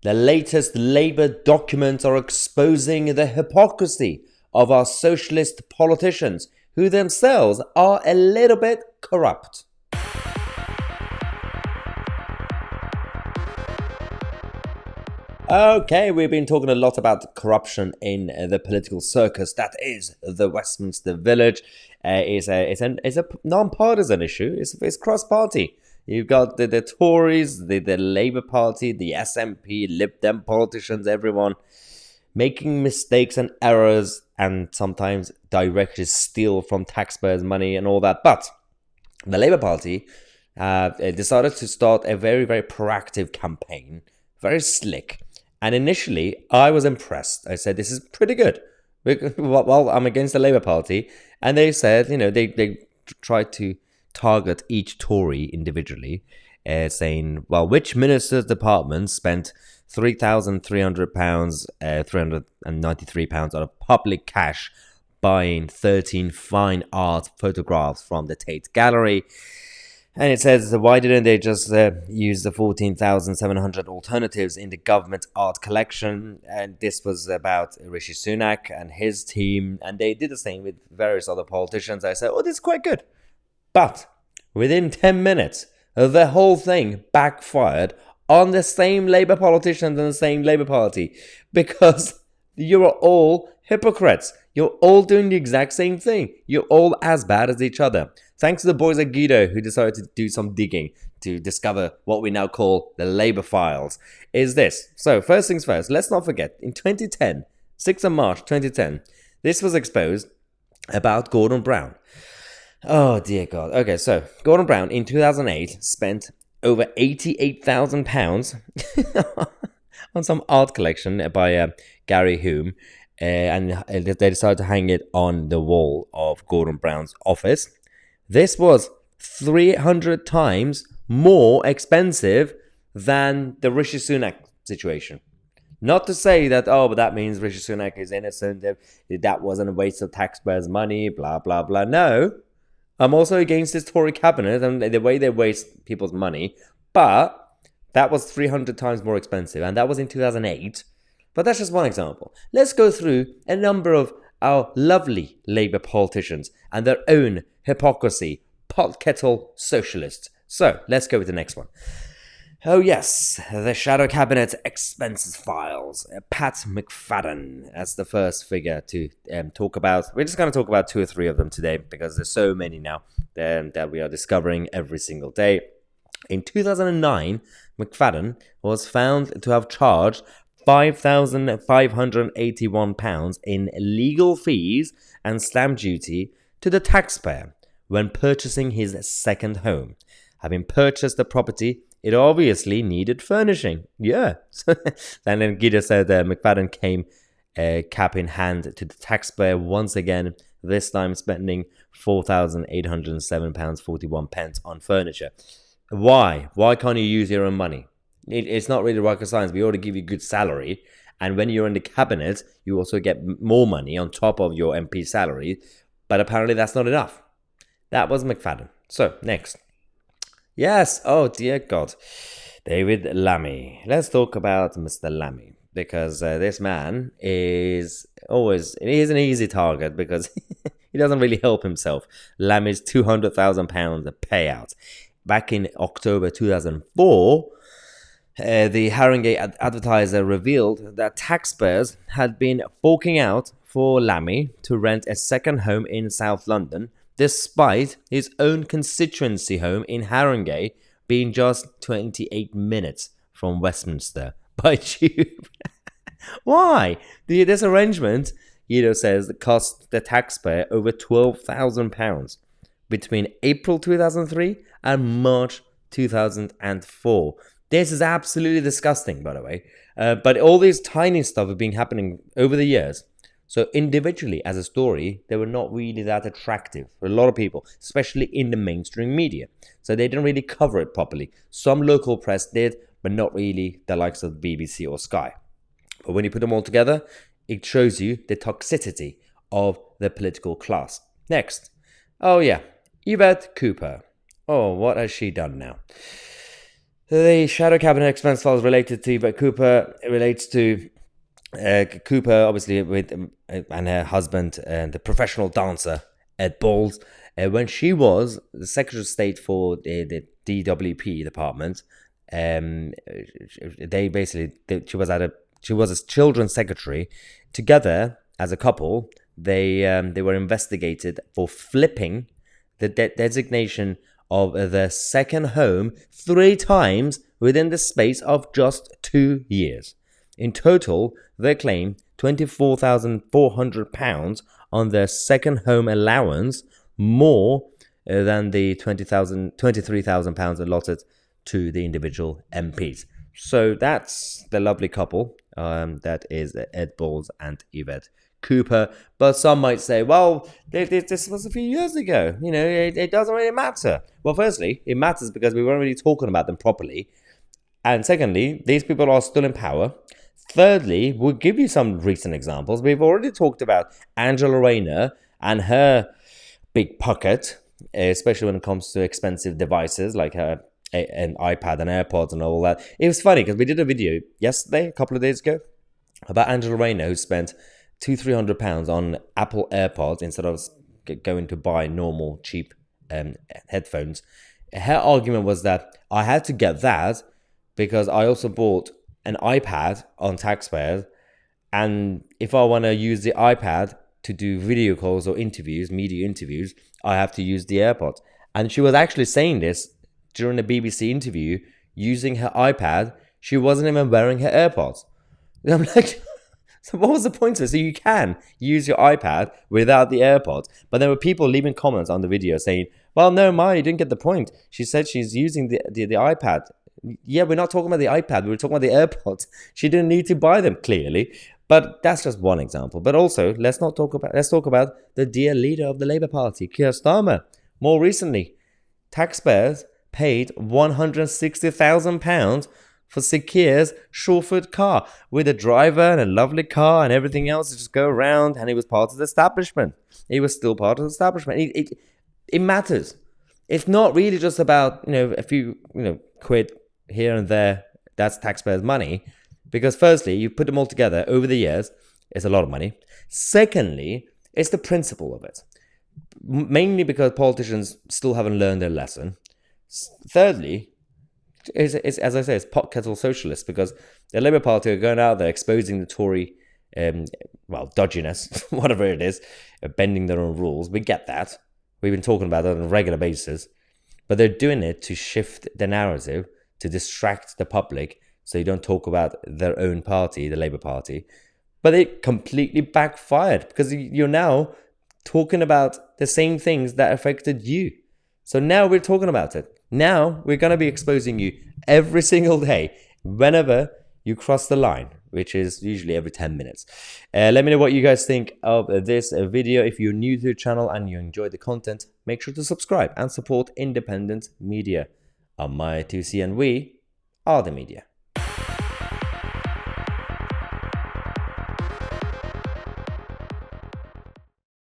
The latest Labour documents are exposing the hypocrisy of our socialist politicians, who themselves are a little bit corrupt. Okay, we've been talking a lot about corruption in the political circus that is the Westminster Village. It's a non-partisan issue. It's cross-party. You've got the Tories, the Labour Party, the SNP, Lib Dem politicians, everyone making mistakes and errors, and sometimes directly steal from taxpayers' money and all that. But the Labour Party decided to start a very, very proactive campaign, very slick. And initially, I was impressed. I said, this is pretty good. Well, I'm against the Labour Party. And they said, they tried to target each Tory individually, saying, well, which minister's department spent £3,300, £393 out of public cash buying 13 fine art photographs from the Tate Gallery? And it says, why didn't they just use the 14,700 alternatives in the government art collection? And this was about Rishi Sunak and his team. And they did the same with various other politicians. I said, oh, this is quite good. But within 10 minutes, the whole thing backfired on the same Labour politicians and the same Labour Party, because you are all hypocrites. You're all doing the exact same thing. You're all as bad as each other. Thanks to the boys at GETTR who decided to do some digging to discover what we now call the Labour files. Is this. So first things first, let's not forget, in 2010, 6th of March 2010, this was exposed about Gordon Brown. Oh, dear God. Okay, so Gordon Brown in 2008 spent over £88,000 on some art collection by Gary Hume, and they decided to hang it on the wall of Gordon Brown's office. This was 300 times more expensive than the Rishi Sunak situation. Not to say that, but that means Rishi Sunak is innocent, that wasn't a waste of taxpayers' money, blah, blah, blah. No. I'm also against this Tory cabinet and the way they waste people's money. But that was 300 times more expensive. And that was in 2008. But that's just one example. Let's go through a number of our lovely Labour politicians and their own hypocrisy, pot kettle socialists. So let's go with the next one. Oh yes, the Shadow Cabinet expenses files. Pat McFadden as the first figure to talk about. We're just going to talk about 2 or 3 of them today because there's so many now that we are discovering every single day. In 2009, McFadden was found to have charged £5,581 in legal fees and stamp duty to the taxpayer when purchasing his second home. Having purchased the property, it obviously needed furnishing. Yeah. And then GETTR said McFadden came cap in hand to the taxpayer once again, this time spending £4,807.41 on furniture. Why? Why can't you use your own money? It's not really rocket science. We ought to give you good salary. And when you're in the cabinet, you also get more money on top of your MP salary. But apparently that's not enough. That was McFadden. So, next. Yes, oh dear God. David Lammy. Let's talk about Mr. Lammy. Because this man is an easy target because he doesn't really help himself. Lammy's £200,000 payout. Back in October 2004, the Haringey Advertiser revealed that taxpayers had been forking out for Lammy to rent a second home in South London, despite his own constituency home in Haringey being just 28 minutes from Westminster by tube. Why? This arrangement, says, cost the taxpayer over £12,000 between April 2003 and March 2004. This is absolutely disgusting, by the way. But all these tiny stuff have been happening over the years. So individually, as a story, they were not really that attractive for a lot of people, especially in the mainstream media. So they didn't really cover it properly. Some local press did, but not really the likes of BBC or Sky. But when you put them all together, it shows you the toxicity of the political class. Next. Oh yeah, Yvette Cooper. Oh, what has she done now? The shadow cabinet expense files related to Yvette Cooper relates to Cooper, obviously, with and her husband and the professional dancer Ed Balls. When she was the Secretary of State for the DWP department, they basically she was a children's secretary. Together as a couple, they were investigated for flipping the designation of their second home 3 times within the space of just 2 years. In total, they claim £24,400 on their second home allowance, more than the £23,000 allotted to the individual MPs. So that's the lovely couple. That is Ed Balls and Yvette Cooper. But some might say, well, this was a few years ago. You know, it doesn't really matter. Well, firstly, it matters because we weren't really talking about them properly. And secondly, these people are still in power. Thirdly, we'll give you some recent examples. We've already talked about Angela Rayner and her big pocket, especially when it comes to expensive devices like an iPad and AirPods and all that. It was funny because we did a video yesterday, a couple of days ago, about Angela Rayner, who spent £200-300 on Apple AirPods instead of going to buy normal cheap headphones. Her argument was that I had to get that because I also bought an iPad on taxpayers, and if I want to use the iPad to do video calls or interviews, media interviews, I have to use the AirPods. And she was actually saying this during a BBC interview using her iPad. She wasn't even wearing her AirPods. And I'm like, so what was the point of it? So you can use your iPad without the AirPods. But there were people leaving comments on the video saying, well, no, Ma, you didn't get the point. She said she's using the iPad. Yeah, we're not talking about the iPad. We were talking about the AirPods. She didn't need to buy them, clearly. But that's just one example. But also, let's talk about the dear leader of the Labour Party, Keir Starmer. More recently, taxpayers paid £160,000 for Sir Keir's chauffeured car with a driver and a lovely car and everything else to just go around, and he was part of the establishment. He was still part of the establishment. It matters. It's not really just about, a few, quid here and there. That's taxpayers' money. Because firstly, you put them all together over the years, it's a lot of money. Secondly, it's the principle of it. Mainly because politicians still haven't learned their lesson. Thirdly, it's as I say, it's pot kettle socialists, because the Labour Party are going out there exposing the Tory, dodginess, whatever it is, bending their own rules. We get that. We've been talking about that on a regular basis. But they're doing it to shift the narrative, to distract the public, so you don't talk about their own party, the Labour Party. But it completely backfired, because you're now talking about the same things that affected you. So now we're talking about it. Now we're going to be exposing you every single day whenever you cross the line, which is usually every 10 minutes. Let me know what you guys think of this video. If you're new to the channel and you enjoy the content, make sure to subscribe and support independent media. I'm Mahyar, Tousi, and we are the media.